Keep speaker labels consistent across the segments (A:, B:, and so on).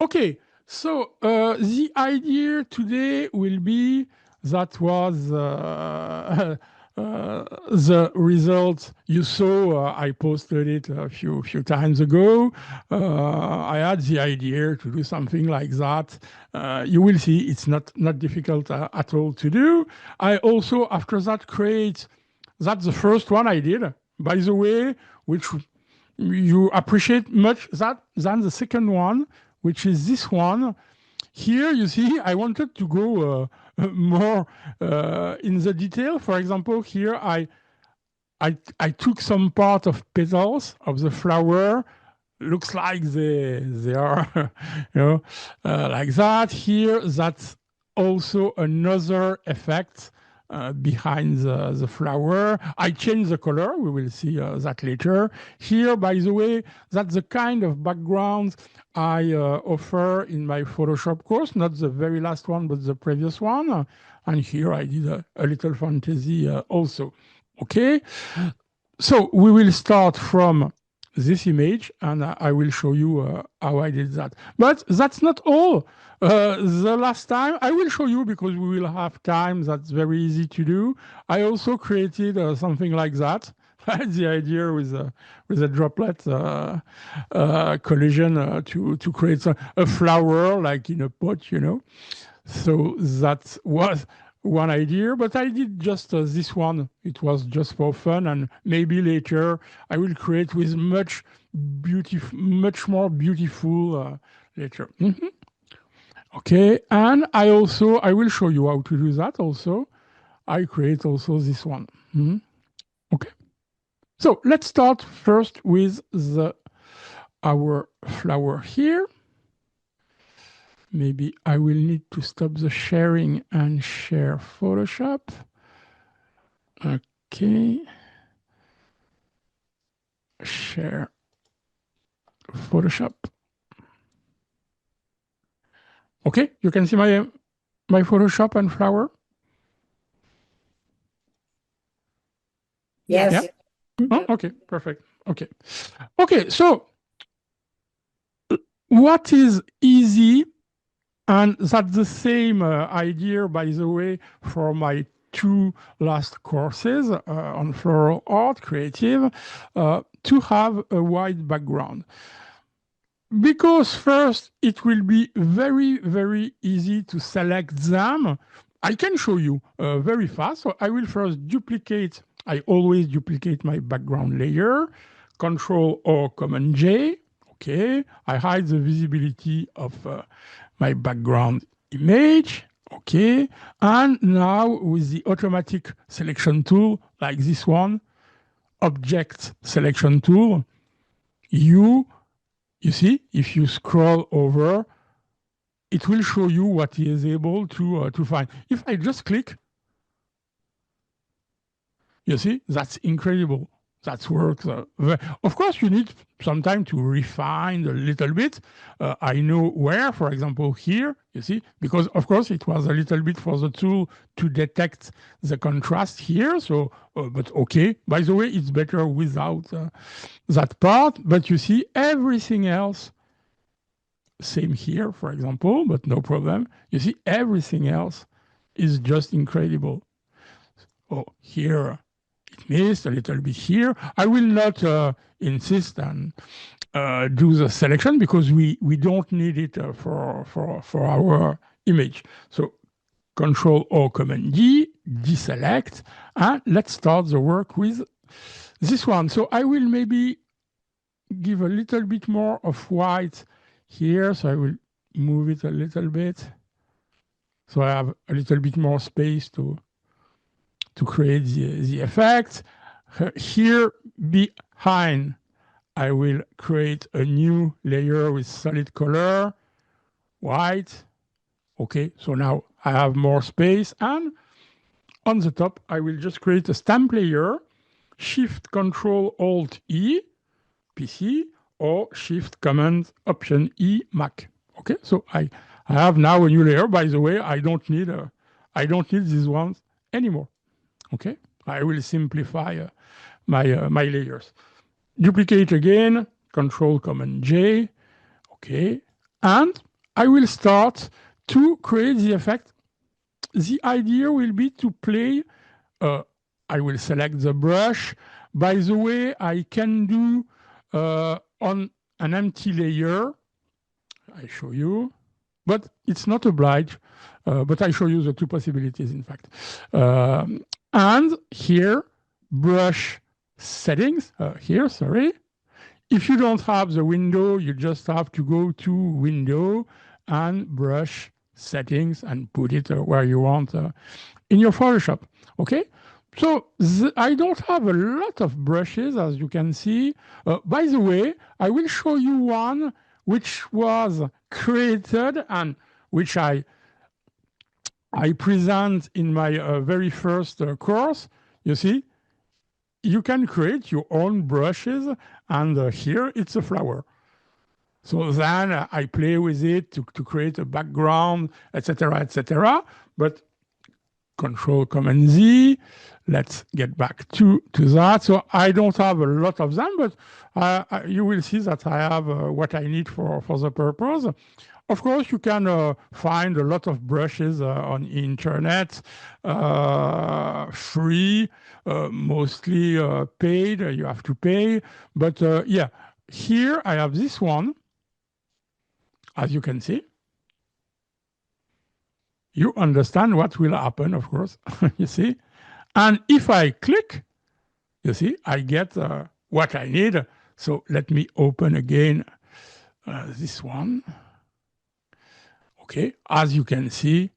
A: Okay, so the idea today will be that was the result you saw. I posted it a few times ago. I had the idea to do something like that. You will see it's not difficult at all to do. I also after that create. That's the first one I did. By the way, which you appreciate much that than the second one, which is this one. Here, you see, I wanted to go more in the detail. For example, here I took some part of petals of the flower. Looks like they are, like that. Here, that's also another effect behind the flower. I changed the color. We will see that later. Here, by the way, that's the kind of background I offer in my Photoshop course, not the very last one, but the previous one. And here I did a little fantasy also. Okay, so we will start from this image and I will show you how I did that. But that's not all. The last time I will show you because we will have time. That's very easy to do. I also created something like that. I had the idea with a droplet collision to create a flower like in a pot, So that was one idea, but I did just this one. It was just for fun, and maybe later I will create with much more beautiful later. Okay, and I will show you how to do that. Also, I create also this one. Okay, so let's start first with our flower here. Maybe I will need to stop the sharing and share Photoshop. Okay. Share Photoshop. Okay, you can see my Photoshop and flower.
B: Yes.
A: Yeah? Oh, okay, perfect. Okay, so what is easy, and that's the same idea, by the way, for my two last courses on floral art, creative, to have a white background. Because first, it will be very, very easy to select them. I can show you very fast. So I will first duplicate. I always duplicate my background layer. Control or Command J. Okay. I hide the visibility of my background image. Okay. And now with the automatic selection tool, like this one, object selection tool, you see, if you scroll over, it will show you what he is able to find. If I just click, you see, that's incredible. That works. Of course, you need some time to refine a little bit. I know where, for example, here, you see, because of course it was a little bit for the tool to detect the contrast here. So, but okay. By the way, it's better without that part. But you see, everything else. Same here, for example, but no problem. You see, everything else is just incredible. Oh, here it missed a little bit here. I will not insist on do the selection because we don't need it for our image. So Control or Command D, deselect, and let's start the work with this one. So I will maybe give a little bit more of white here. So I will move it a little bit. So I have a little bit more space to create the effect. Here behind, I will create a new layer with solid color, white. Okay, so now I have more space. And on the top, I will just create a stamp layer, Shift Control Alt E, PC, or Shift Command Option E, Mac. Okay, so I have now a new layer. By the way, I don't need these ones anymore. Okay, I will simplify my layers. Duplicate again, Control Command J. Okay, and I will start to create the effect. The idea will be to play. I will select the brush. By the way, I can do on an empty layer. I show you, but it's not obliged. But I show you the two possibilities, in fact. And here, brush settings. Here, sorry. If you don't have the window, you just have to go to Window and Brush Settings and put it where you want in your Photoshop. Okay? So I don't have a lot of brushes, as you can see. By the way, I will show you one which was created and which I present in my very first course. You see, you can create your own brushes, and here it's a flower. So then I play with it to create a background, etc., etc. But Control Command Z. Let's get back to that. So I don't have a lot of them, but you will see that I have what I need for the purpose. Of course, you can find a lot of brushes on internet, free, mostly paid. You have to pay. But yeah, here I have this one, as you can see. You understand what will happen, of course, you see. And if I click, you see, I get what I need. So let me open again this one. Okay, as you can see,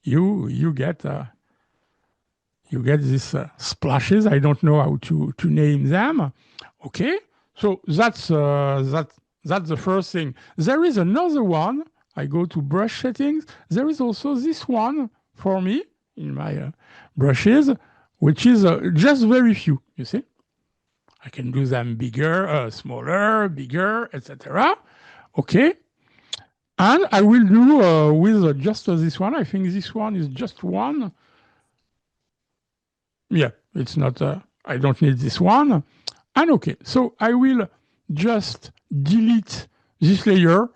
A: you get these splashes. I don't know how to name them. Okay, so that's the first thing. There is another one. I go to brush settings. There is also this one for me in my brushes, which is just very few. You see, I can do them bigger, smaller, bigger, etc. Okay. And I will do with just this one. I think this one is just one. Yeah, it's not, I don't need this one. And okay, so I will just delete this layer.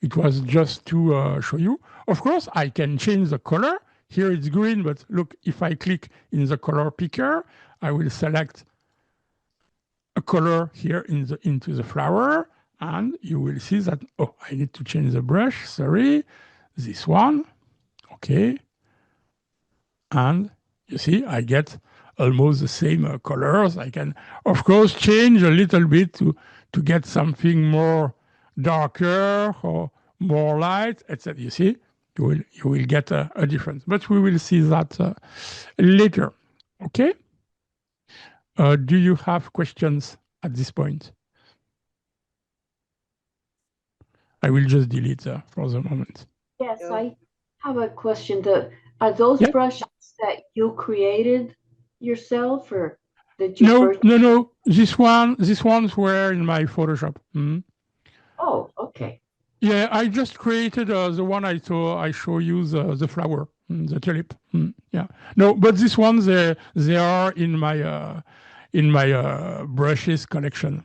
A: It was just to show you. Of course, I can change the color. Here it's green, but look, if I click in the color picker, I will select a color here into the flower. And you will see that, oh, I need to change the brush, sorry, this one, okay. And you see, I get almost the same colors. I can, of course, change a little bit to get something more darker or more light, etc. You see, you will get a difference. But we will see that later, okay? Do you have questions at this point? I will just delete for the moment.
B: Yes, I have a question. Are those brushes that you created yourself, or did you?
A: No. These ones were in my Photoshop. Mm-hmm.
B: Oh, okay.
A: Yeah, I just created the one I show you the flower, the tulip. Yeah, no, but these ones they are in my brushes collection.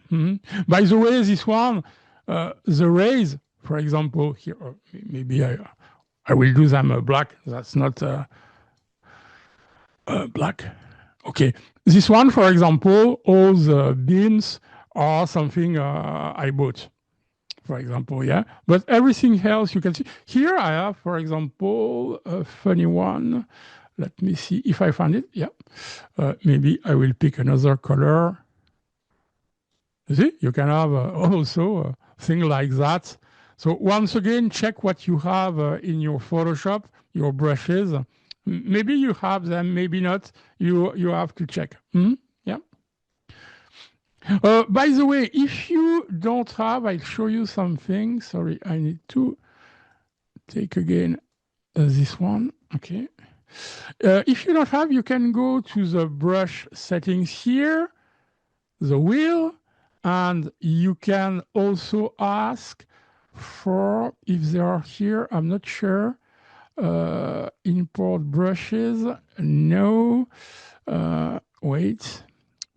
A: By the way, this one, the rays, for example, here maybe I will do them black. That's not black. Okay, this one, for example, all the beams are something I bought. For example, yeah. But everything else you can see. Here I have, for example, a funny one. Let me see if I find it. Yeah. Maybe I will pick another color. You see, you can have also a thing like that. So once again, check what you have in your Photoshop, your brushes. Maybe you have them, maybe not. You have to check. Yeah. By the way, if you don't have, I'll show you something. Sorry, I need to take again this one. Okay. If you don't have, you can go to the brush settings here, the wheel, and you can also ask for, if they are here, I'm not sure, import brushes. No. Wait.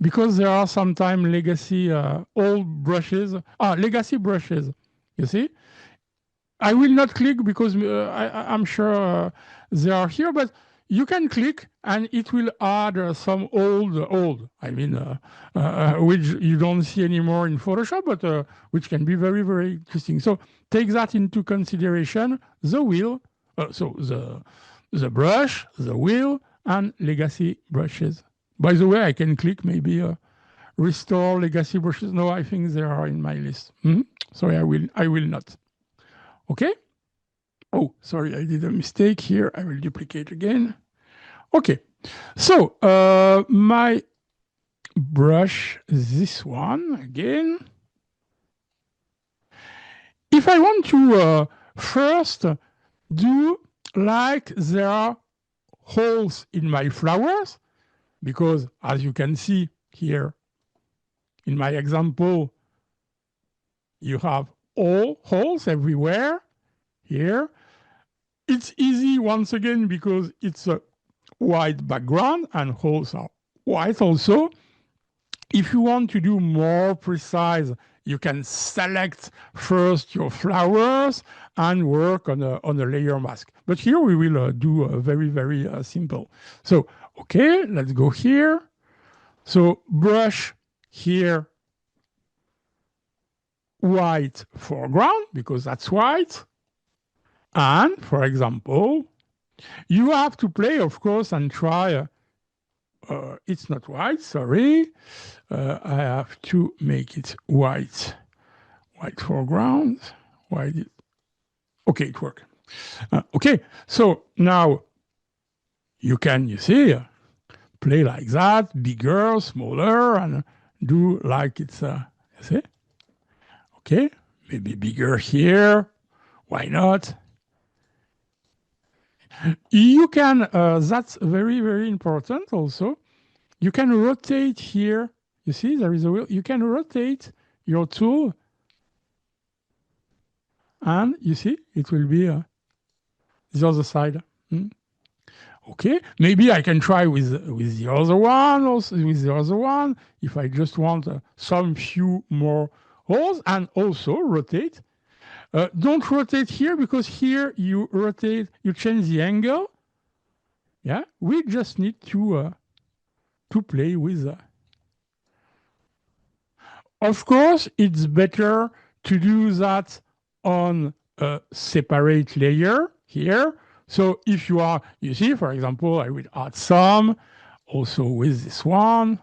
A: Because there are sometimes legacy old brushes, legacy brushes, you see? I will not click because I'm sure they are here, but you can click and it will add some old, I mean, which you don't see anymore in Photoshop, but which can be very, very interesting. So take that into consideration. The wheel, so the brush, the wheel, and legacy brushes. By the way, I can click maybe restore legacy brushes. No, I think they are in my list. Sorry, I will not. Okay. Oh, sorry, I did a mistake here. I will duplicate again. Okay. So my brush, this one again. If I want to first do like there are holes in my flowers, because as you can see here in my example, you have all holes everywhere here. It's easy once again because it's a white background and holes are white also. If you want to do more precise, you can select first your flowers and work on a layer mask. But here we will do very, very simple. So, okay, let's go here. So brush here, white foreground, because that's white. And for example, you have to play, of course, and try. It's not white, sorry. I have to make it white. White foreground. White. Okay, it worked. Okay, so now you can, you see, play like that, bigger, smaller, and do like it's, you see? Okay, maybe bigger here. Why not? You can, that's very, very important also. You can rotate here. You see, there is a wheel. You can rotate your tool. And you see, it will be the other side. Okay, maybe I can try with the other one, also with the other one, if I just want some few more holes, and also rotate. Don't rotate here because here you rotate, you change the angle. Yeah, we just need to play with. Of course, it's better to do that on a separate layer here. So if you are, you see, for example, I will add some also with this one.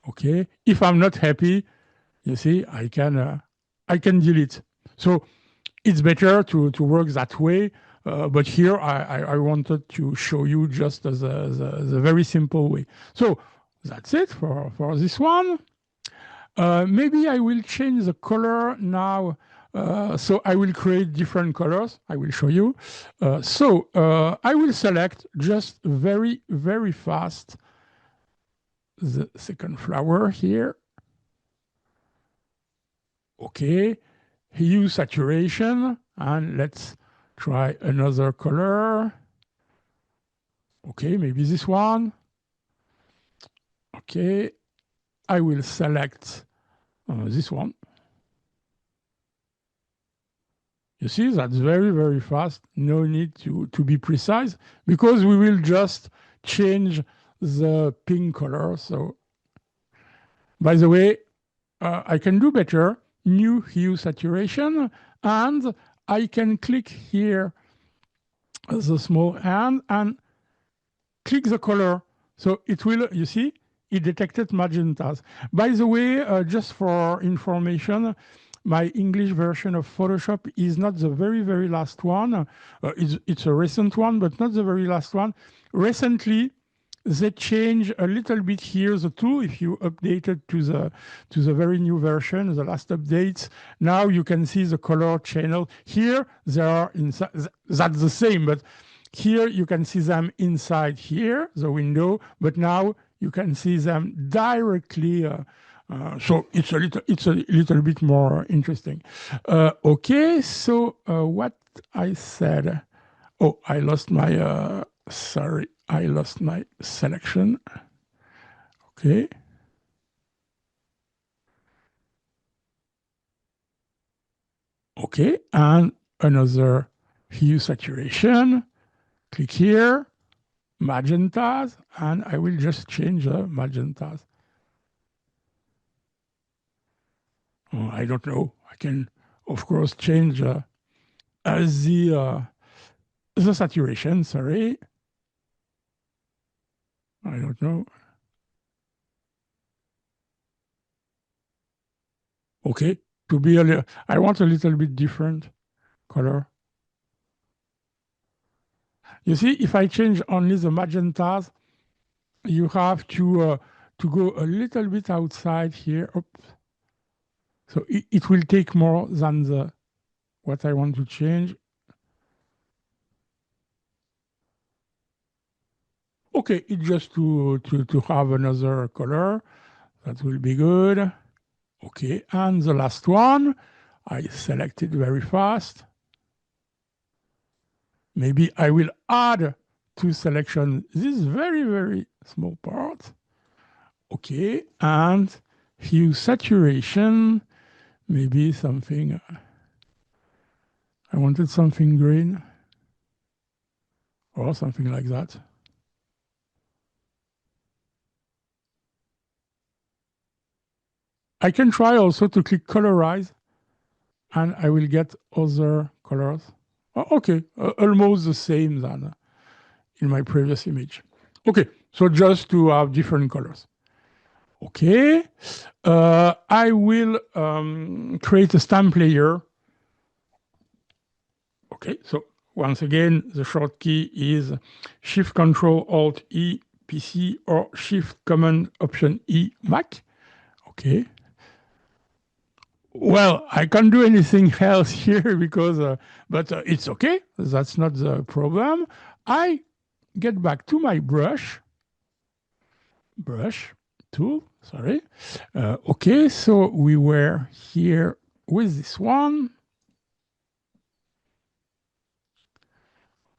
A: Okay. If I'm not happy, you see, I can delete. So it's better to work that way. But here I wanted to show you just the very simple way. So that's it for this one. Maybe I will change the color now. So I will create different colors. I will show you. So I will select just very, very fast the second flower here. Okay. Hue saturation. And let's try another color. Okay, maybe this one. Okay. I will select this one. You see, that's very, very fast. No need to be precise because we will just change the pink color. So, by the way, I can do better. New hue saturation. And I can click here the small hand and click the color. So it will, you see, it detected magentas. By the way, just for information, my English version of Photoshop is not the very, very last one. It's a recent one, but not the very last one. Recently, they changed a little bit here the tool. If you update it to the very new version, the last updates, now you can see the color channel. Here, they are inside. That's the same, but here you can see them inside here, the window, but now you can see them directly. So it's a little bit more interesting. Okay, so what I said. Oh, I lost my. Sorry, I lost my selection. Okay. Okay, and another hue saturation. Click here, magentas, and I will just change the magentas. I don't know. I can, of course, change the saturation. Sorry, I don't know. Okay, to be a little, I want a little bit different color. You see, if I change only the magentas, you have to go a little bit outside here. Oops. So it will take more than the what I want to change. Okay, it's just to have another color. That will be good. Okay, and the last one, I select it very fast. Maybe I will add to selection this very, very small part. Okay, and hue saturation, maybe something, I wanted something green or something like that. I can try also to click colorize and I will get other colors. Oh, okay, almost the same than in my previous image. Okay, so just to have different colors. Okay, I will create a stamp layer. Okay, so once again, the short key is Shift Control Alt E PC or Shift Command Option E Mac. Okay. Well, I can't do anything else here because, but it's okay. That's not the problem. I get back to my brush tool, sorry. Okay, so we were here with this one.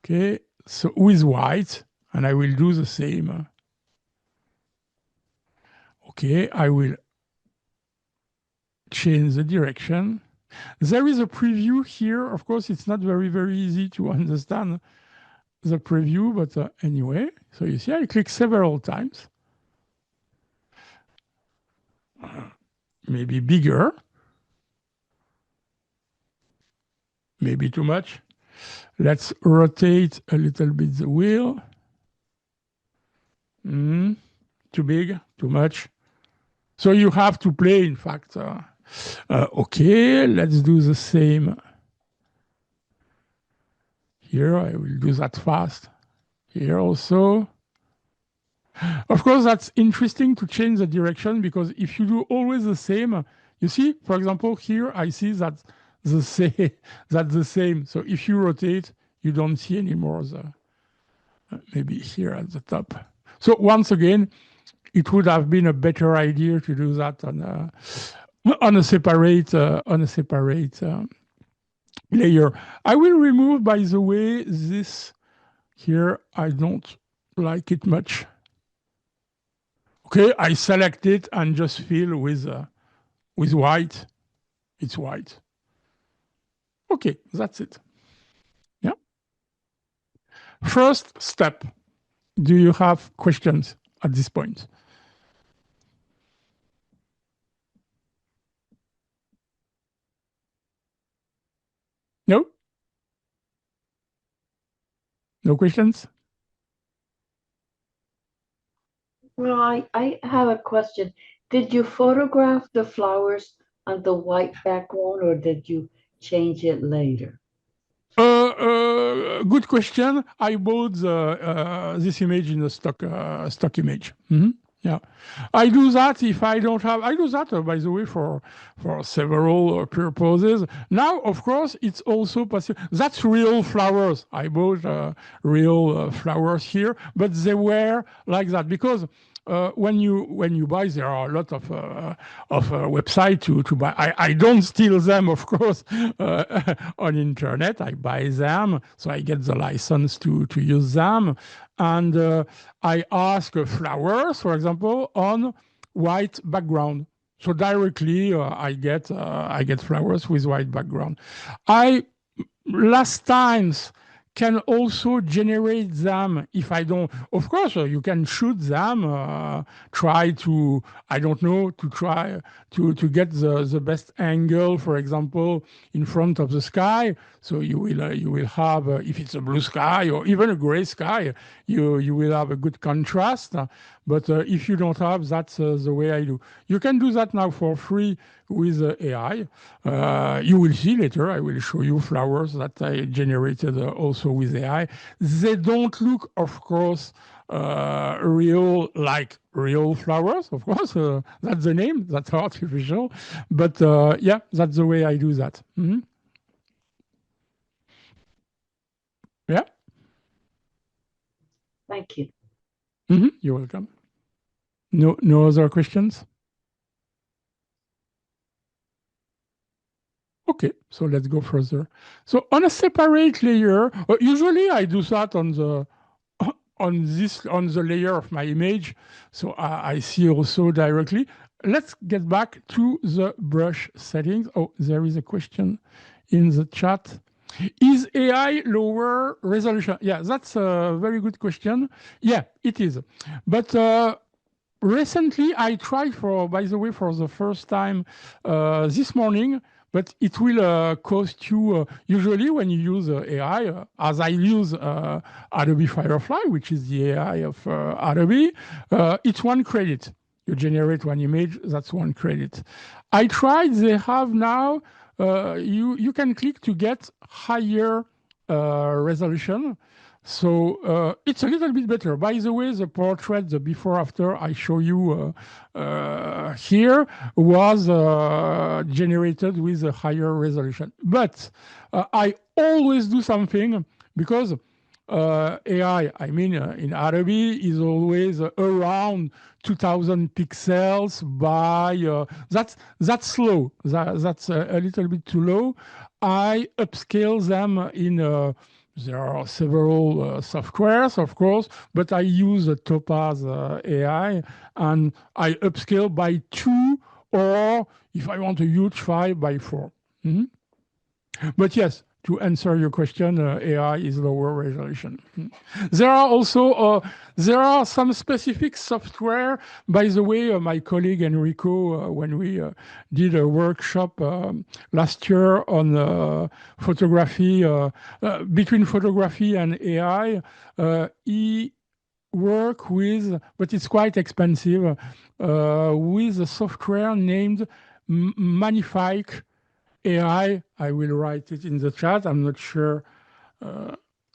A: Okay, so with white, and I will do the same. Okay, I will change the direction. There is a preview here. Of course, it's not very, very easy to understand the preview, but anyway, so you see, I click several times. Maybe bigger, maybe too much. Let's rotate a little bit the wheel. Too big, too much. So you have to play, in fact. Okay, let's do the same. Here, I will do that fast. Here also. Of course, that's interesting to change the direction because if you do always the same, you see, for example, here I see that that's the same. So if you rotate, you don't see anymore the maybe here at the top. So once again, it would have been a better idea to do that on a separate layer. I will remove, by the way, this here. I don't like it much. Okay, I select it and just fill with white. It's white. Okay, that's it. Yeah. First step. Do you have questions at this point? No? No questions?
B: Well, I have a question. Did you photograph the flowers on the white background or did you change it later?
A: Good question. I bought this image in a stock image. Yeah, I do that if I don't have. I do that, by the way, for several purposes. Now, of course, it's also possible. That's real flowers. I bought real flowers here, but they were like that because when you buy, there are a lot of websites to buy. I don't steal them, of course, on internet. I buy them, so I get the license to use them, and I ask flowers, for example, on white background. So directly, I get flowers with white background. I last times can also generate them if I don't. Of course, you can shoot them, try to, I don't know, to try to get the best angle, for example, in front of the sky. So you will have, if it's a blue sky or even a gray sky, you will have a good contrast. But if you don't have, that's the way I do. You can do that now for free with AI. You will see later, I will show you flowers that I generated also with AI. They don't look, of course, real like real flowers, of course. That's the name, that's artificial. But yeah, that's the way I do that. Yeah.
B: Thank you.
A: You're welcome. No other questions? Okay, so let's go further. So on a separate layer, usually I do that on the on the layer of my image, so I see also directly. Let's get back to the brush settings. Oh, there is a question in the chat. Is AI lower resolution? Yeah, that's a very good question. Yeah, it is. But recently, I tried by the way, for the first time this morning, but it will cost you, usually when you use AI, as I use Adobe Firefly, which is the AI of Adobe, it's 1 credit. You generate one image, that's 1 credit. I tried, they have now, you can click to get higher resolution. So it's a little bit better. By the way, the portrait, the before after I show you here was generated with a higher resolution. But I always do something because AI, I mean, in Adobe is always around 2000 pixels by, that's slow. That's a little bit too low. I upscale them in there are several softwares, of course, but I use Topaz AI and I upscale by 2, or if I want a huge file, by 4. But yes, to answer your question, AI is lower resolution. There are also there are some specific software. By the way, my colleague Enrico, when we did a workshop last year on photography, between photography and AI, he work with, but it's quite expensive, with a software named Magnifique AI. I will write it in the chat. I'm not sure.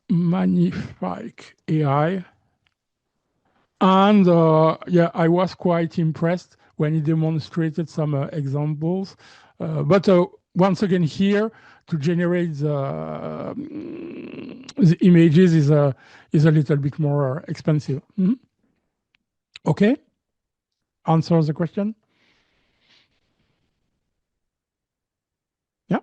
A: Magnifique AI. And yeah, I was quite impressed when he demonstrated some examples. But once again, here to generate the images is a little bit more expensive. Okay, answer the question. Yeah.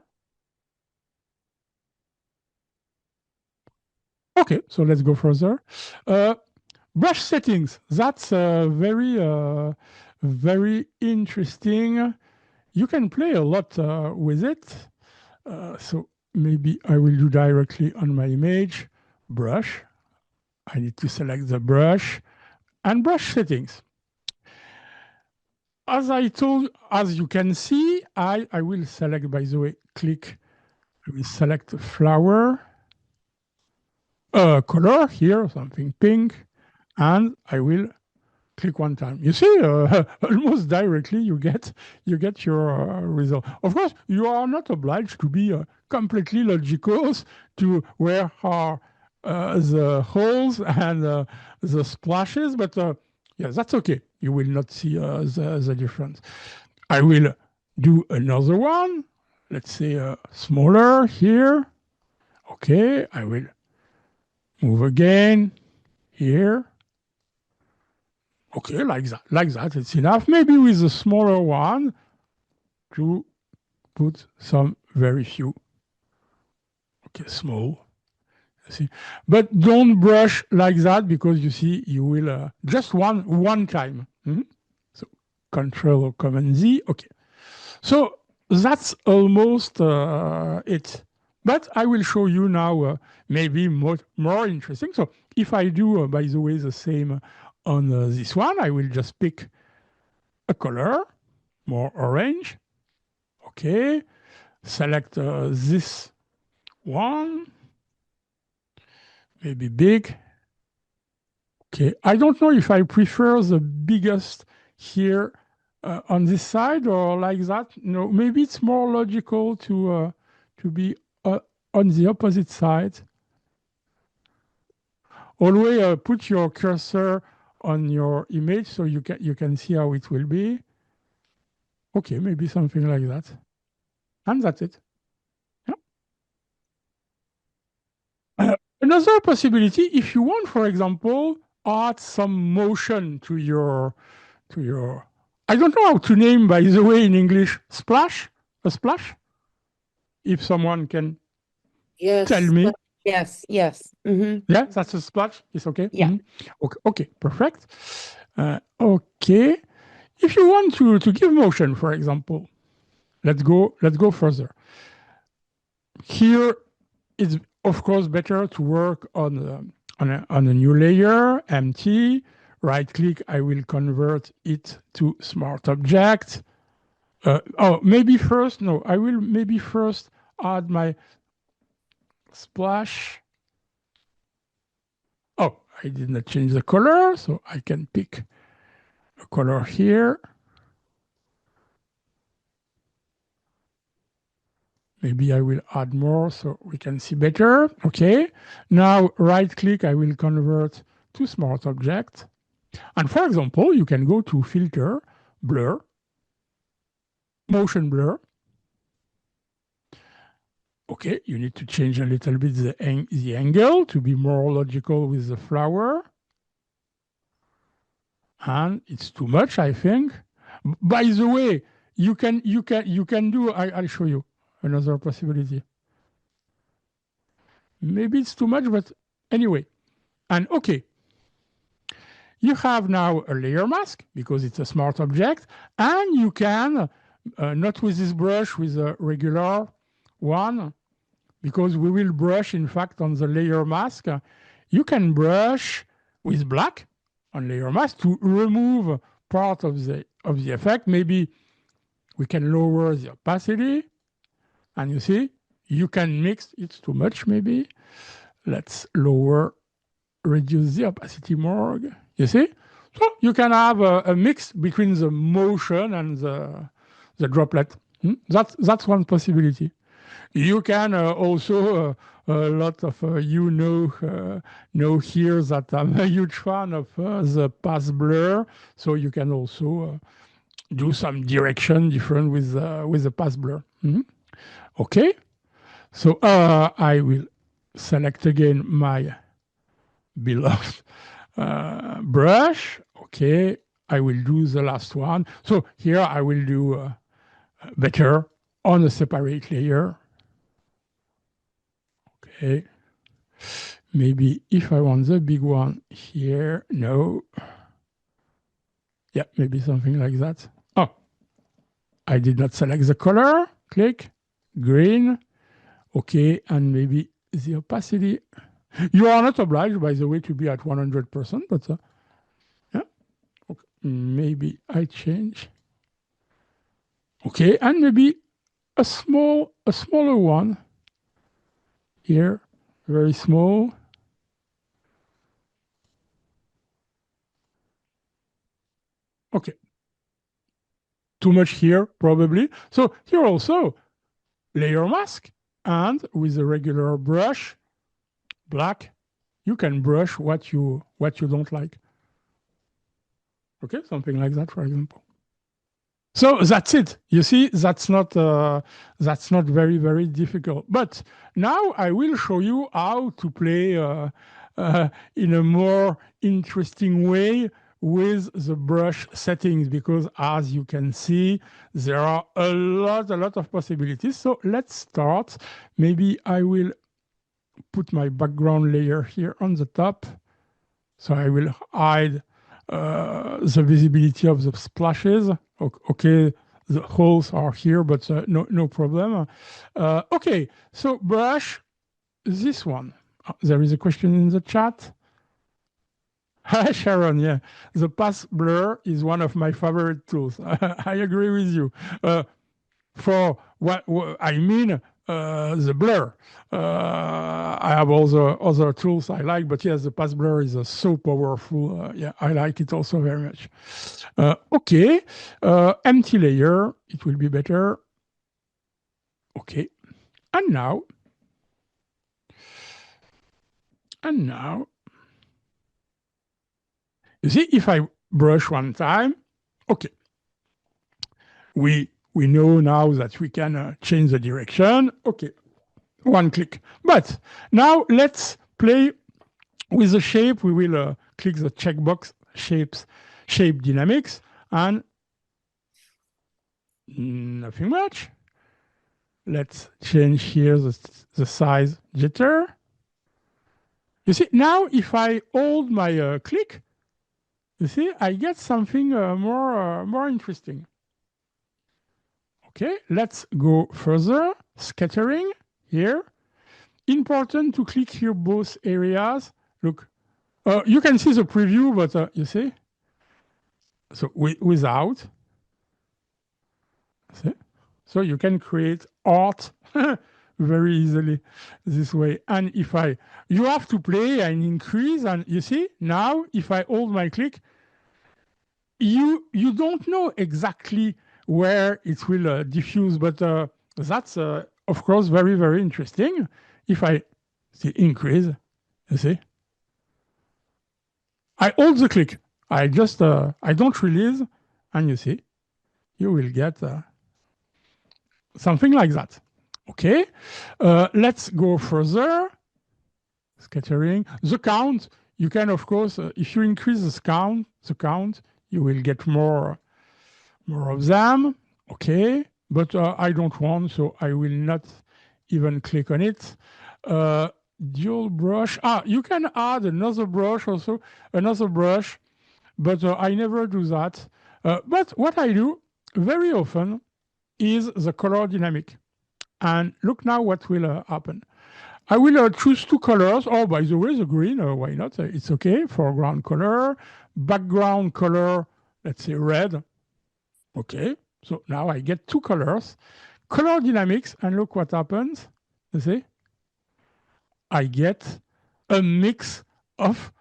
A: Okay, so let's go further. Brush settings. That's very interesting. You can play a lot with it. So maybe I will do directly on my image. Brush. I need to select the brush and brush settings. As I told, as you can see, I will select, by the way, click, I will select flower, color here, something pink, and I will click one time. You see, almost directly you get your result. Of course, you are not obliged to be completely logical to where are the holes and the splashes, but yeah, that's okay. You will not see the difference. I will do another one. Let's say smaller here. Okay, I will move again here. Okay, like that, it's enough. Maybe with a smaller one to put some very few. Okay, small. See, but don't brush like that because you see you will just one time. So Control or Command Z. Okay, so that's almost it. But I will show you now maybe more interesting. So if I do, by the way, the same on this one, I will just pick a color, more orange. Okay, select this one, maybe big. Okay, I don't know if I prefer the biggest here on this side or like that. No, maybe it's more logical to be on the opposite side. Always put your cursor on your image so you can see how it will be. Okay, maybe something like that. And that's it. Yeah. Another possibility, if you want, for example, add some motion to your I don't know how to name, by the way, in English, splash, a splash. If someone can tell
C: Yes,
A: me,
C: yes, yes.
A: yeah, that's a splash. It's okay.
C: Yeah.
A: Okay, perfect. Okay, if you want to give motion, for example, let's go further. Here, it's of course better to work on a new layer, empty. Right click, I will convert it to smart object. Maybe first, no, I will maybe first add my splash. Oh, I did not change the color, so I can pick a color here. Maybe I will add more so we can see better. Okay. Now right click, I will convert to smart object. And for example, you can go to filter, blur, motion blur. Okay, you need to change a little bit the angle to be more logical with the flower. And it's too much, I think. By the way, you can do. I'll show you another possibility. Maybe it's too much, but anyway. And okay, you have now a layer mask because it's a smart object, and you can not with this brush, with a regular one, because we will brush, in fact, on the layer mask. You can brush with black on layer mask to remove part of the effect. Maybe we can lower the opacity, and you see, you can mix. It's too much, maybe. Let's reduce the opacity more. You see? So you can have a mix between the motion and the droplet. That's one possibility. You can also, a lot of you know here that I'm a huge fan of the pass blur. So you can also do some direction different with the pass blur. Okay. So I will select again my beloved brush. Okay. I will do the last one. So here I will do better on a separate layer. Okay. Maybe if I want the big one here, no. Yeah, maybe something like that. Oh, I did not select the color. Click, green. Okay, and maybe the opacity. You are not obliged, by the way, to be at 100%, but yeah. Okay. Maybe I change. Okay, and maybe a smaller one here, very small. Okay. Too much here, probably. So here also, layer mask, and with a regular brush, black, you can brush what you don't like. Okay, something like that, for example. So that's it. You see, that's not very, very difficult. But now I will show you how to play in a more interesting way with the brush settings, because as you can see, there are a lot of possibilities. So let's start. Maybe I will put my background layer here on the top. So I will hide the visibility of the splashes. Okay, the holes are here, but no problem. Okay, so brush this one. There is a question in the chat. Hi, Sharon. Yeah, the path blur is one of my favorite tools. I agree with you. For what I mean, the blur. I have other tools I like, but yes, the path blur is so powerful. Yeah, I like it also very much. Okay, empty layer. It will be better. Okay, and now, you see, if I brush one time, okay, we know now that we can change the direction. Okay, one click. But now let's play with the shape. We will click the checkbox shape dynamics, and nothing much. Let's change here the size jitter. You see, now if I hold my click, you see, I get something more interesting. Okay, let's go further. Scattering here. Important to click here both areas. Look, you can see the preview, but you see, so without, see? So you can create art very easily this way. And if you have to play and increase, and you see, now if I hold my click, you don't know exactly where it will diffuse, but that's of course very interesting. If I see increase, you see, I hold the click. I just I don't release, and you see, you will get something like that. Okay, let's go further. Scattering the count. You can of course, if you increase the count, you will get more of them. Okay, but I don't want, so I will not even click on it. Dual brush. You can add another brush also, but I never do that. But what I do very often is the color dynamic. And look now what will happen. I will choose two colors. Oh, by the way, the green, why not? It's okay. Foreground color, background color, let's say red. Okay, so now I get two colors. Color dynamics, and look what happens. You see? I get a mix of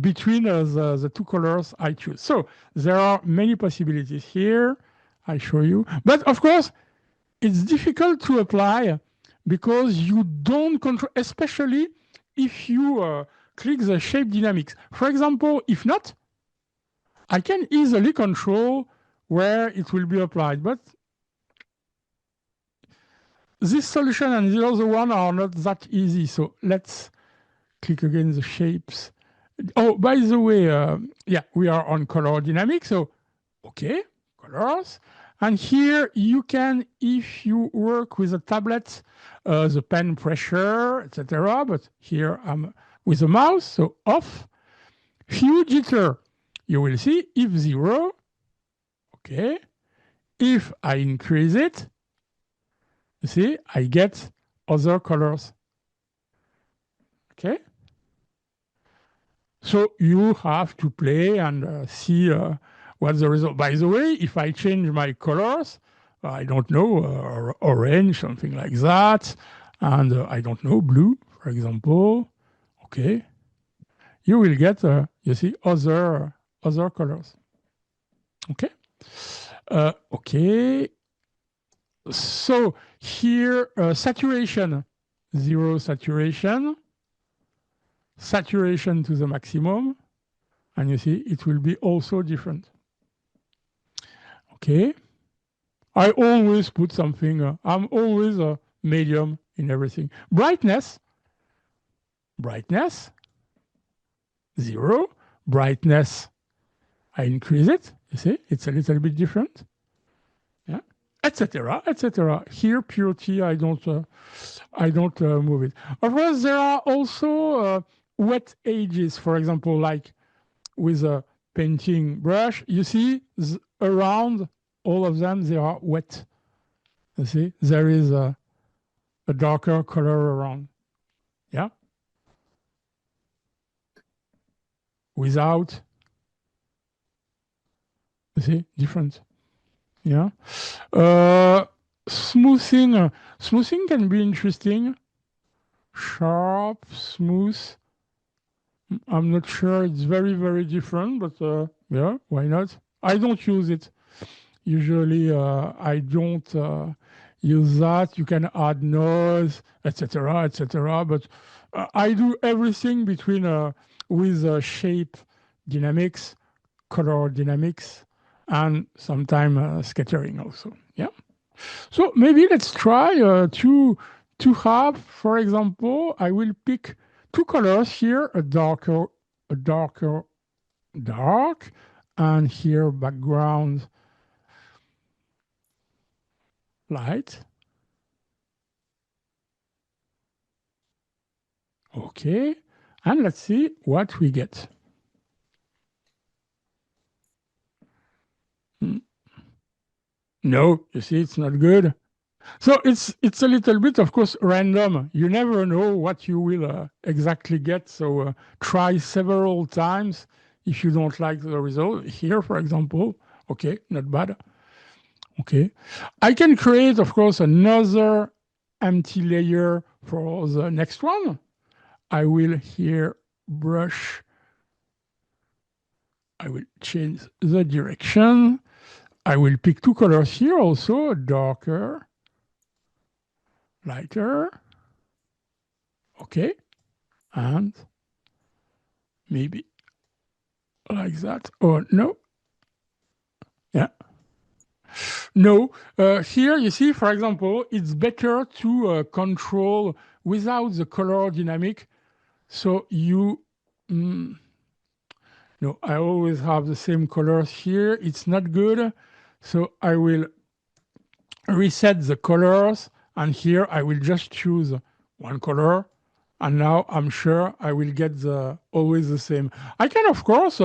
A: between the two colors I choose. So there are many possibilities here. I show you. But of course, it's difficult to apply because you don't control, especially if you click the shape dynamics. For example, if not, I can easily control where it will be applied. But this solution and the other one are not that easy. So let's click again the shapes. Oh, by the way, yeah, we are on color dynamics. So, okay, colors. And here you can, if you work with a tablet, the pen pressure, etc. But here I'm with the mouse, so off. Hue jitter, you will see if 0, okay. If I increase it, you see, I get other colors. Okay. So you have to play and see what's the result. By the way, if I change my colors, I don't know, orange, something like that, and I don't know, blue, for example, okay, you will get, you see, other colors. Okay. Okay. So here, saturation, 0 saturation, saturation to the maximum, and you see it will be also different. Okay. I always put something, I'm always a medium in everything. Brightness, 0. Brightness, I increase it. You see, it's a little bit different. Yeah, etc., etc. Here, purity, I don't move it. Of course, there are also wet edges, for example, like with a painting brush. You see, around all of them, they are wet. You see, there is a darker color around. Yeah. Without, you see, different. Yeah. Smoothing. Smoothing can be interesting. Sharp, smooth. I'm not sure. It's very, very different, but yeah, why not? I don't use it. Usually, I don't use that. You can add noise, etc., etc. But I do everything between with shape dynamics, color dynamics, and sometimes scattering also. Yeah. So maybe let's try to have, for example, I will pick two colors here, a darker dark, and here background light. Okay, and let's see what we get. No, you see, it's not good. So it's a little bit, of course, random. You never know what you will exactly get. So try several times if you don't like the result. Here, for example, okay, not bad. Okay, I can create, of course, another empty layer for the next one. I will here brush. I will change the direction. I will pick two colors here also, darker, lighter. Okay, and maybe like that. Or no, yeah. No, here you see, for example, it's better to control without the color dynamic. So you, no, I always have the same colors here. It's not good. So I will reset the colors, and here I will just choose one color, and now I'm sure I will get always the same. I can, of course,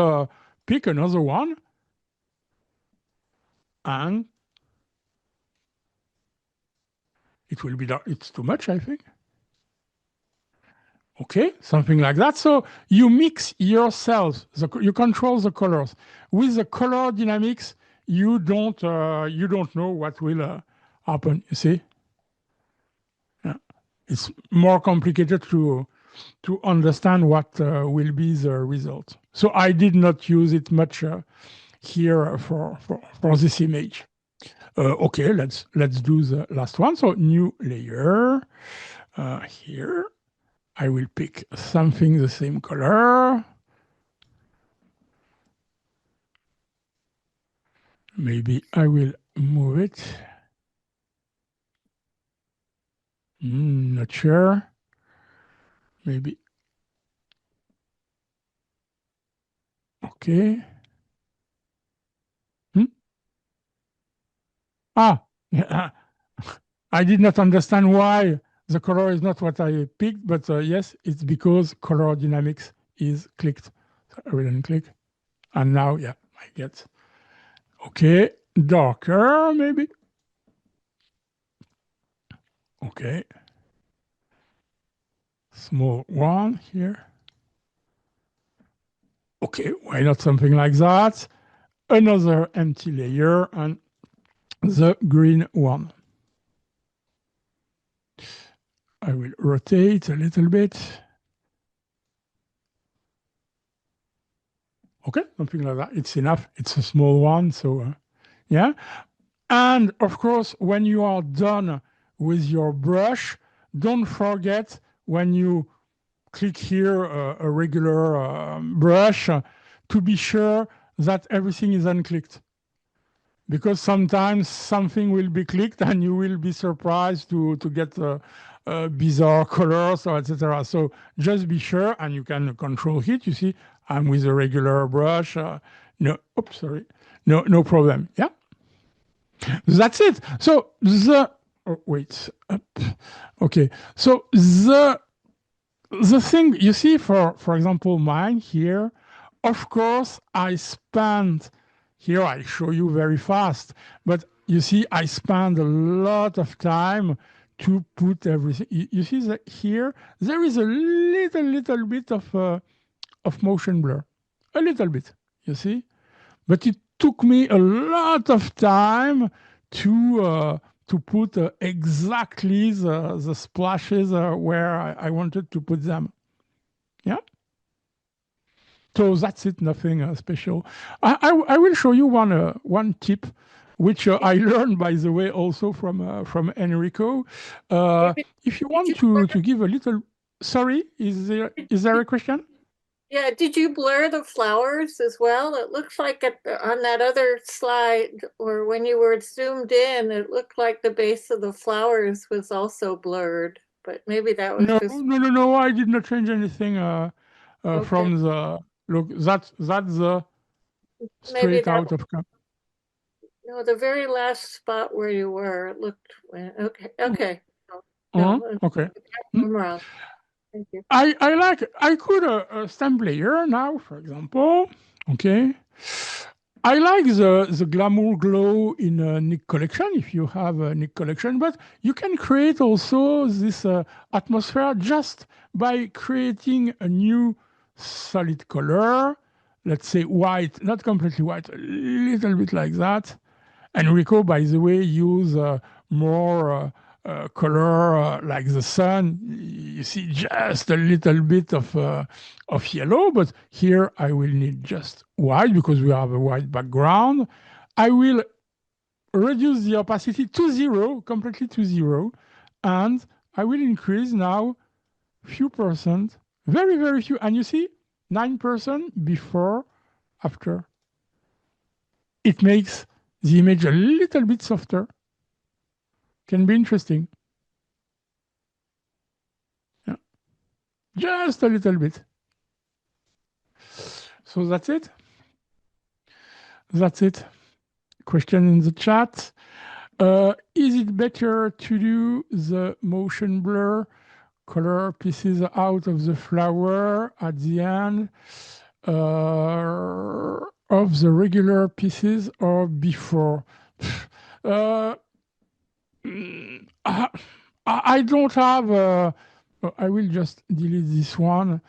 A: pick another one, and it will be dark. It's too much, I think. Okay, something like that. So you mix yourselves, you control the colors. With the color dynamics, you don't know what will happen. You see, yeah. It's more complicated to understand what will be the result. So I did not use it much here for this image. Okay, let's do the last one. So new layer here. I will pick something the same color. Maybe I will move it. Not sure. Maybe. Okay. Hmm? Ah, I did not understand why the color is not what I picked, but yes, it's because color dynamics is clicked. So I will unclick. And now, yeah, I get. Okay, darker maybe. Okay. Small one here. Okay, why not something like that? Another empty layer and the green one. I will rotate a little bit. Okay, something like that. It's enough. It's a small one, so yeah. And of course, when you are done with your brush, don't forget when you click here a regular brush to be sure that everything is unclicked. Because sometimes something will be clicked and you will be surprised to get bizarre colors or etc. So just be sure, and you can control it. You see, I'm with a regular brush. No, oops, sorry. No problem. Yeah, that's it. So wait, up. Okay. So the thing you see, for example, mine here, of course, I spent here I show you very fast, but you see, I spend a lot of time to put everything. You see that here there is a little bit of motion blur, a little bit. You see, but it took me a lot of time to put exactly the splashes where I wanted to put them. Yeah. So that's it, nothing special. I will show you one tip, which I learned, by the way, also from Enrico.
C: David,
A: If you
C: did
A: want
C: you blur,
A: to give a little, sorry, is there a question?
C: yeah, did you blur the flowers as well? It looks like on that other slide, or when you were zoomed in, it looked like the base of the flowers was also blurred, but maybe that was
A: No,
C: just
A: no. I did not change anything
C: okay.
A: from the look. That's the
C: Maybe
A: straight
C: that,
A: out of.
C: no, the very last spot where you were, it looked, okay, okay. No,
A: Okay. Hmm?
C: I'm wrong. Thank you.
A: I could a stamp layer now, for example. Okay. I like the glamour glow in a Nick collection if you have a Nick collection, but you can create also this atmosphere just by creating a new solid color. Let's say white, not completely white, a little bit like that. Enrico, by the way, use more color like the sun. You see just a little bit of yellow, but here I will need just white because we have a white background. I will reduce the opacity to zero, completely to zero, and I will increase now few percent, very few. And you see, 9% before, after. It makes the image a little bit softer. Can be interesting. Yeah. Just a little bit. So that's it. That's it. Question in the chat. Is it better to do the motion blur color pieces out of the flower at the end of the regular pieces or before? Uh, I don't have. I will just delete this one.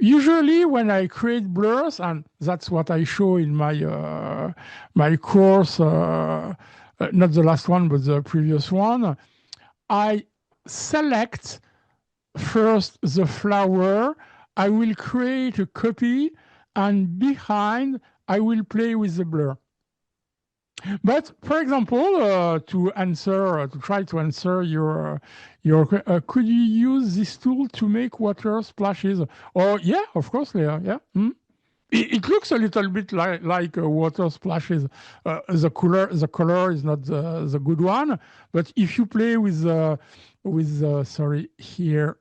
A: Usually, when I create blurs, and that's what I show in my course, not the last one, but the previous one, I select first the flower. I will create a copy, and behind I will play with the blur. But for example, to try to answer could you use this tool to make water splashes? Oh yeah, of course, Leah. Yeah. It looks a little bit like water splashes. The color is not the good one, but if you play sorry here,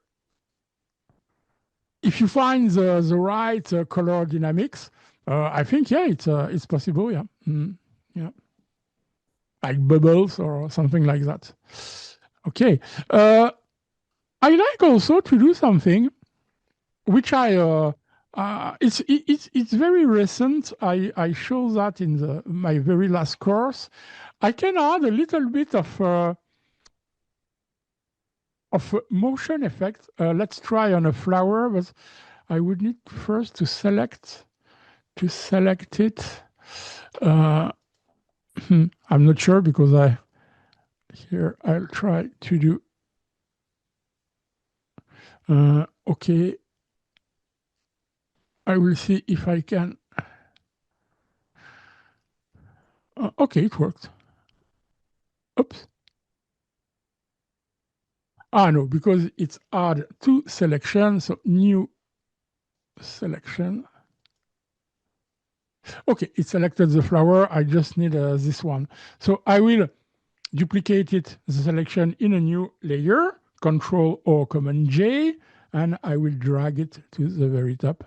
A: if you find the right color dynamics, I think yeah, it's possible. Yeah. Yeah. Like bubbles or something like that. Okay. I like also to do something which it's very recent. I show that in my very last course. I can add a little bit of motion effect. Let's try on a flower, but I would need first to select it. I'm not sure because here I'll try to do. Okay, I will see if I can. Okay, it worked. Oops. No, because it's add to selection, so new selection. Okay, it selected the flower. I just need this one. So I will duplicate it, the selection in a new layer, Control or Command J, and I will drag it to the very top.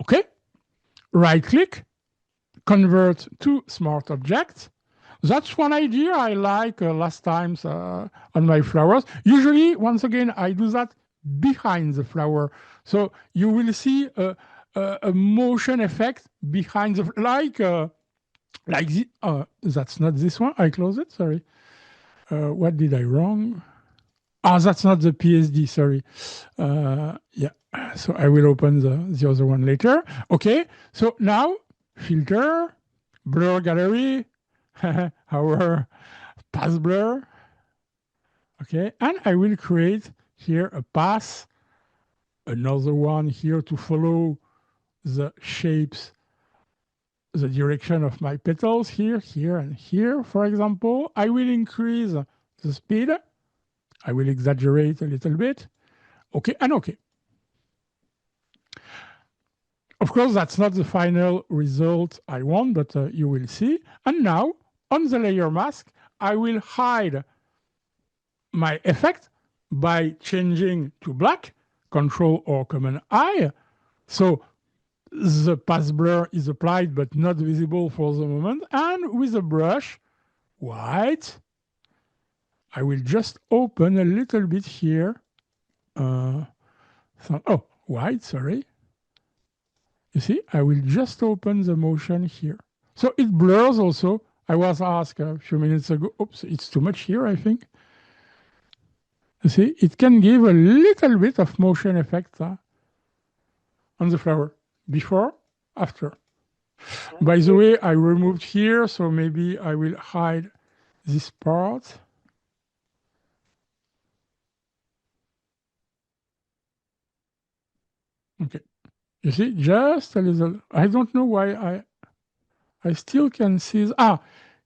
A: Okay, right click, convert to smart object. That's one idea I like last times on my flowers. Usually, once again, I do that behind the flower. So you will see a motion effect behind the like the, that's not this one. I close it. Sorry. What did I wrong? That's not the PSD. Sorry. Yeah. So I will open the other one later. Okay. So now filter, blur gallery, our path blur. Okay. And I will create here a path, another one here to follow the shapes, the direction of my petals here, here, and here, for example. I will increase the speed. I will exaggerate a little bit. Okay, and okay. Of course, that's not the final result I want, but you will see. And now, on the layer mask, I will hide my effect by changing to black, Control or Command I. So the path blur is applied but not visible for the moment. And with a brush, white, I will just open a little bit here. White, sorry. You see, I will just open the motion here. So it blurs also. I was asked a few minutes ago, oops, it's too much here, I think. You see, it can give a little bit of motion effect on the flower, before, after. By the way, I removed here, so maybe I will hide this part. Okay. You see, just a little. I don't know why I still can see.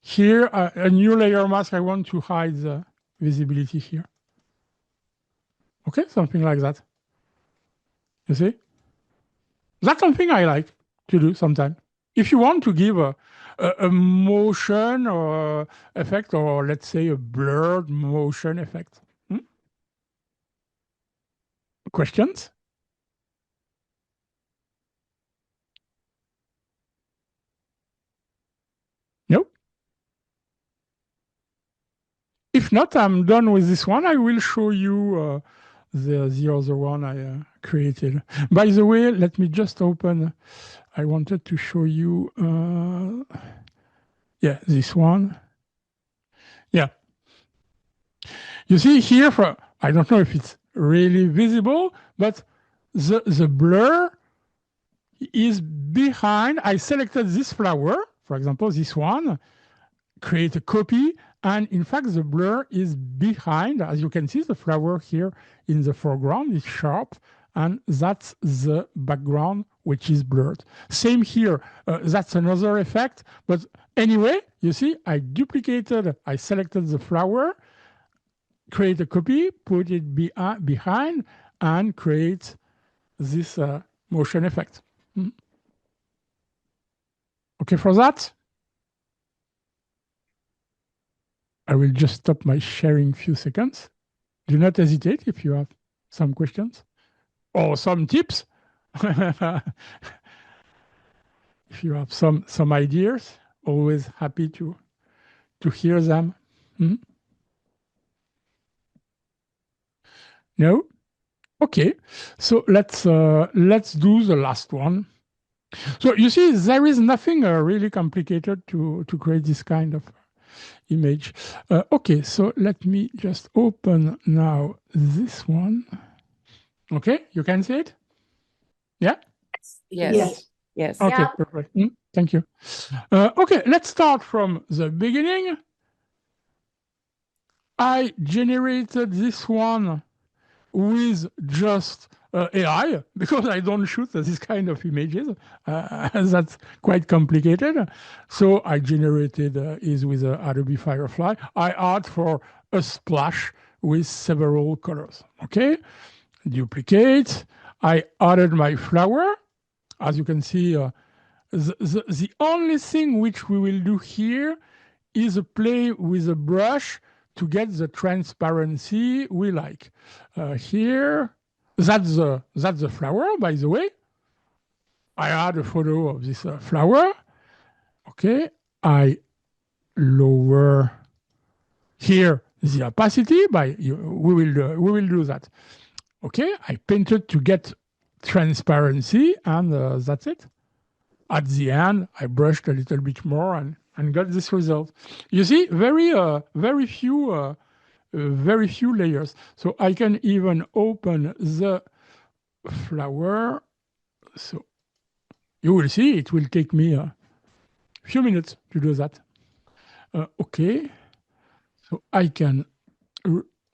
A: Here, a new layer mask. I want to hide the visibility here. Okay, something like that. You see? That's something I like to do sometimes. If you want to give a motion or effect, or let's say a blurred motion effect. Questions? No? If not, I'm done with this one. I will show you the other one I created. By the way, let me just open. I wanted to show you, this one. Yeah. You see here, I don't know if it's really visible, but the blur is behind. I selected this flower, for example, this one, create a copy, and in fact, the blur is behind. As you can see, the flower here in the foreground is sharp, and that's the background, which is blurred. Same here. That's another effect. But anyway, you see, I selected the flower, create a copy, put it behind, and create this motion effect. Okay for that? I will just stop my sharing a few seconds. Do not hesitate if you have some questions or some tips. If you have some ideas, always happy to hear them. No? Okay, so let's do the last one. So you see, there is nothing really complicated to create this kind of image. Okay, so let me just open now this one. Okay, you can see it? Yeah?
D: Yes. Yes.
A: Okay,
C: Yeah.
A: perfect. Thank you. Okay, let's start from the beginning. I generated this one with just AI, because I don't shoot this kind of images. That's quite complicated. So I generated is with Adobe Firefly. I add for a splash with several colors. Okay, duplicate. I added my flower. As you can see, the only thing which we will do here is a play with a brush to get the transparency we like. Here, that's the flower, by the way. I add a photo of this flower. Okay, I lower here the opacity we will do that. Okay, I painted to get transparency, and that's it. At the end, I brushed a little bit more and got this result. You see, very few layers. So I can even open the flower. So you will see it will take me a few minutes to do that. Okay, so I can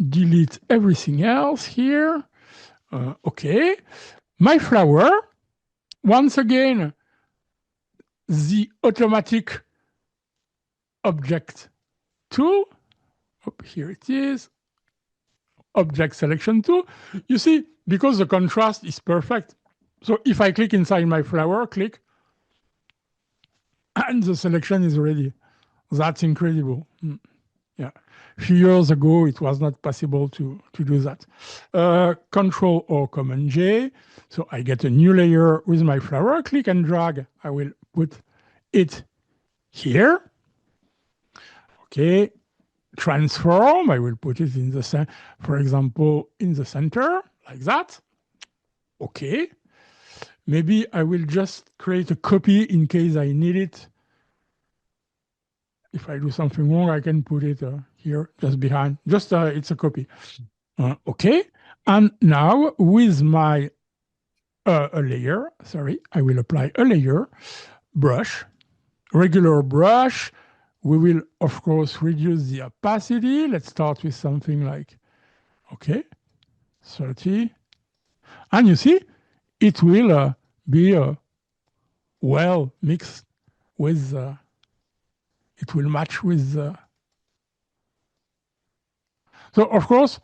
A: delete everything else here. Okay, my flower, once again, the automatic object tool. Oh, here it is. Object selection tool. You see, because the contrast is perfect. So if I click inside my flower, click, and the selection is ready. That's incredible. Yeah. A few years ago, it was not possible to do that. Control or Command J. So I get a new layer with my flower. Click and drag. I will put it here. Okay. Transform. I will put it in the center, for example, in the center, like that. Okay. Maybe I will just create a copy in case I need it. If I do something wrong, I can put it here, just behind. Just it's a copy. Okay. And now with my a layer, sorry, I will apply a layer, brush, regular brush. We will, of course, reduce the opacity. Let's start with something like, okay, 30. And you see, it will be well mixed with, it will match with. So, of course,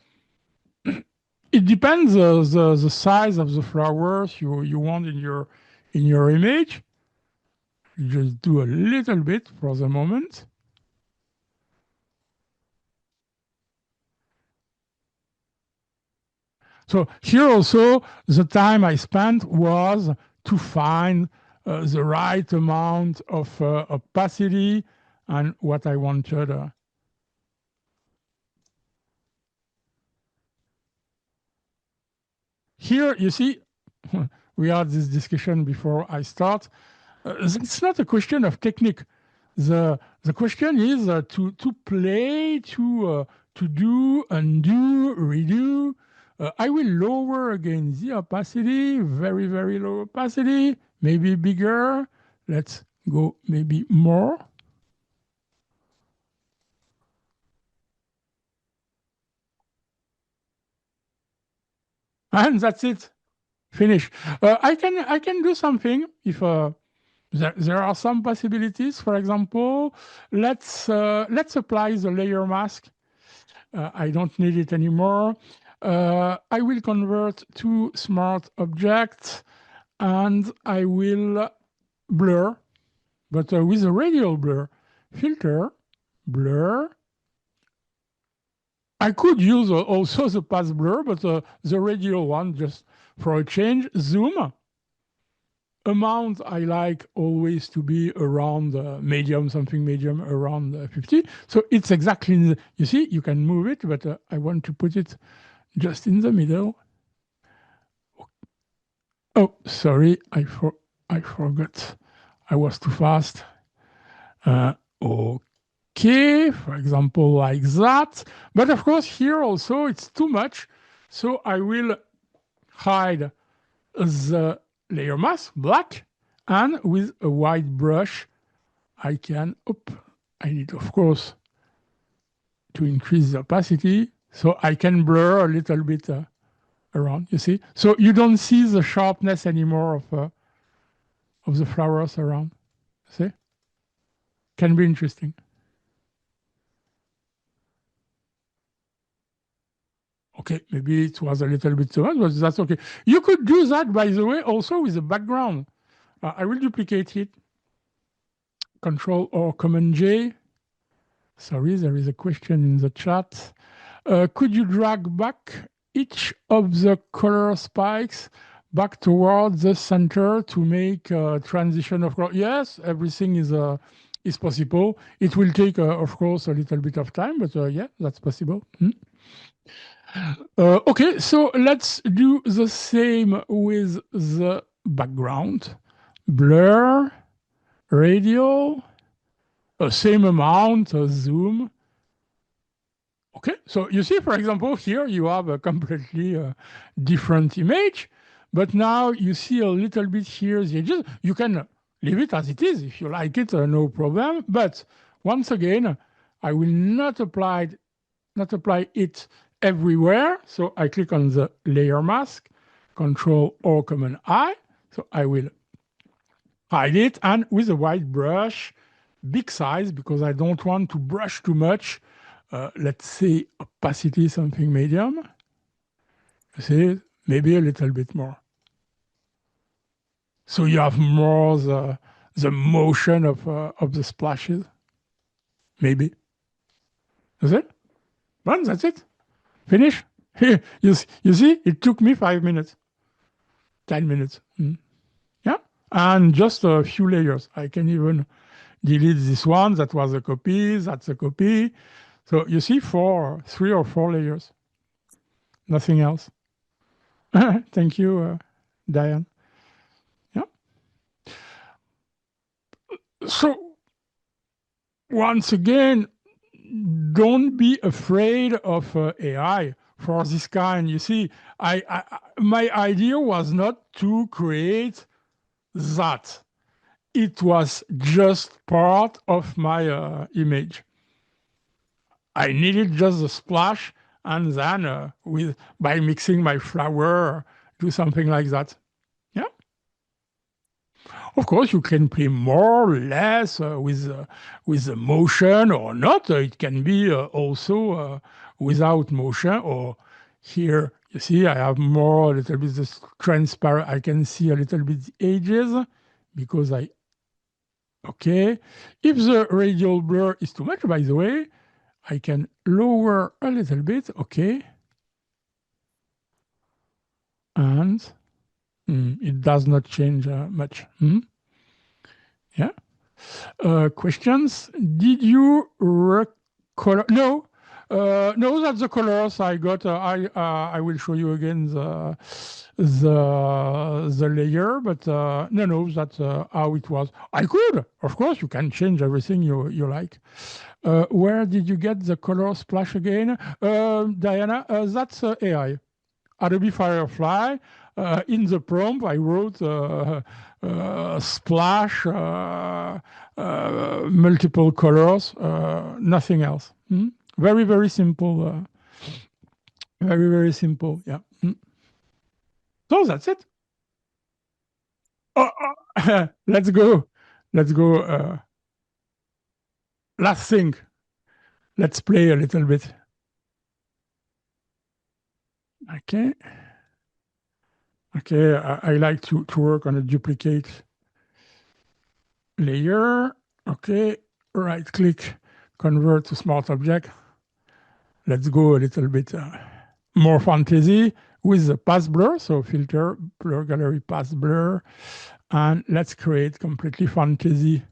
A: it depends the size of the flowers you want in your image. You just do a little bit for the moment. So here also, the time I spent was to find the right amount of opacity and what I wanted. Here, you see, we had this discussion before I start. It's not a question of technique. The question is to play, to do, undo, redo. I will lower again the opacity, very, very low opacity, maybe bigger. Let's go maybe more. And that's it. Finish. I can do something if there are some possibilities. For example, let's apply the layer mask. I don't need it anymore. I will convert to smart objects and I will blur, but with a radial blur. Filter, blur. I could use also the path blur, but the radial one just for a change. Zoom. Amount I like always to be around medium, something medium around 50. So it's exactly, you see, you can move it, but I want to put it just in the middle. Oh, sorry, I forgot. I was too fast. Okay, for example, like that. But of course, here also it's too much. So I will hide the layer mask, black, and with a white brush, I can, I need, of course, to increase the opacity, so I can blur a little bit around, you see? So you don't see the sharpness anymore of the flowers around, see? Can be interesting. Okay, maybe it was a little bit too much, but that's okay. You could do that, by the way, also with the background. I will duplicate it. Control or Command J. Sorry, there is a question in the chat. Could you drag back each of the color spikes back towards the center to make a transition of color? Yes, everything is possible. It will take, of course, a little bit of time, but yeah, that's possible. Okay, so let's do the same with the background. Blur, radial, same amount, zoom. Okay, so you see, for example, here you have a completely different image, but now you see a little bit here the edges. You can leave it as it is if you like it, no problem. But once again, I will not apply it everywhere. So I click on the layer mask, Control or Command I. So I will hide it, and with a white brush, big size, because I don't want to brush too much. Let's say opacity, something medium. You see, maybe a little bit more. So you have more the motion of the splashes. Maybe. Is it? Well, that's it. Finish. Here, you see, it took me 5 minutes, 10 minutes. Yeah, and just a few layers. I can even delete this one. That was a copy. That's a copy. So you see, 3 or 4 layers. Nothing else. Thank you, Diane. Yeah. So once again, don't be afraid of AI for this kind. You see, my idea was not to create that. It was just part of my image. I needed just a splash, and then by mixing my flower, do something like that. Yeah. Of course, you can play more or less with the motion or not. It can be also without motion. Or here, you see, I have more, a little bit of transparent. I can see a little bit the edges because okay. If the radial blur is too much, by the way, I can lower a little bit. Okay. And it does not change much. Yeah. Questions? Did you color? No, no. That's the colors I got. I will show you again the layer, but no. That's how it was. I could, of course, you can change everything you like. Where did you get the color splash again, Diana? That's AI. Adobe Firefly. In the prompt, I wrote splash, multiple colors, nothing else. Very, very simple. Very, very simple. Yeah. So that's it. Let's go. Let's go. Last thing. Let's play a little bit. Okay. Okay. I like to work on a duplicate layer. Okay. Right click, convert to smart object. Let's go a little bit more fantasy with the path blur. So filter, blur gallery, path blur. And let's create completely fantasy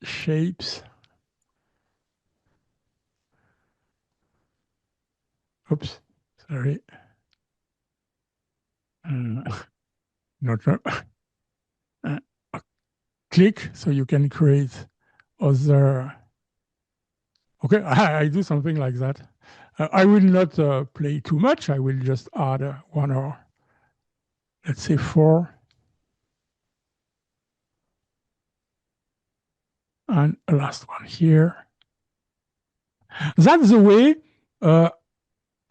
A: shapes. Oops, sorry. Not click, so you can create other. Okay, I do something like that. I will not play too much. I will just add one or let's say 4. And a last one here. That's the way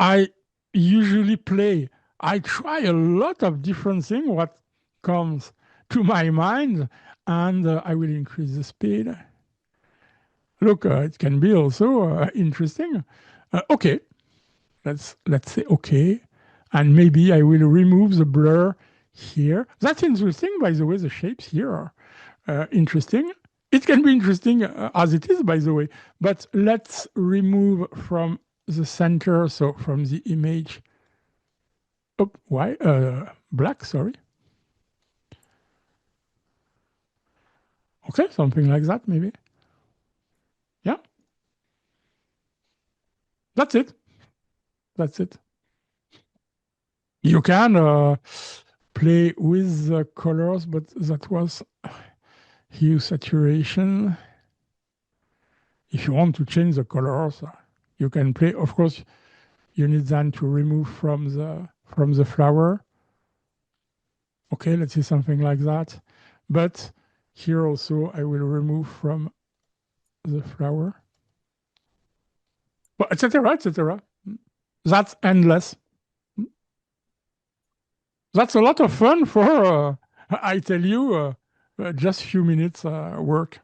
A: I usually play. I try a lot of different things, what comes to my mind, and I will increase the speed. Look, it can be also interesting. Okay, let's say okay, and maybe I will remove the blur here. That's interesting, by the way. The shapes here are interesting. It can be interesting as it is, by the way. But let's remove from the center, so from the image. Oh, why? Black, sorry. Okay, something like that, maybe. Yeah. That's it. That's it. You can play with the colors, but that was hue saturation. If you want to change the colors, you can play. Of course, you need then to remove from the flower. Okay, let's see something like that. But here also, I will remove from the flower, but etc. etc. That's endless. That's a lot of fun for, I tell you, just few minutes work.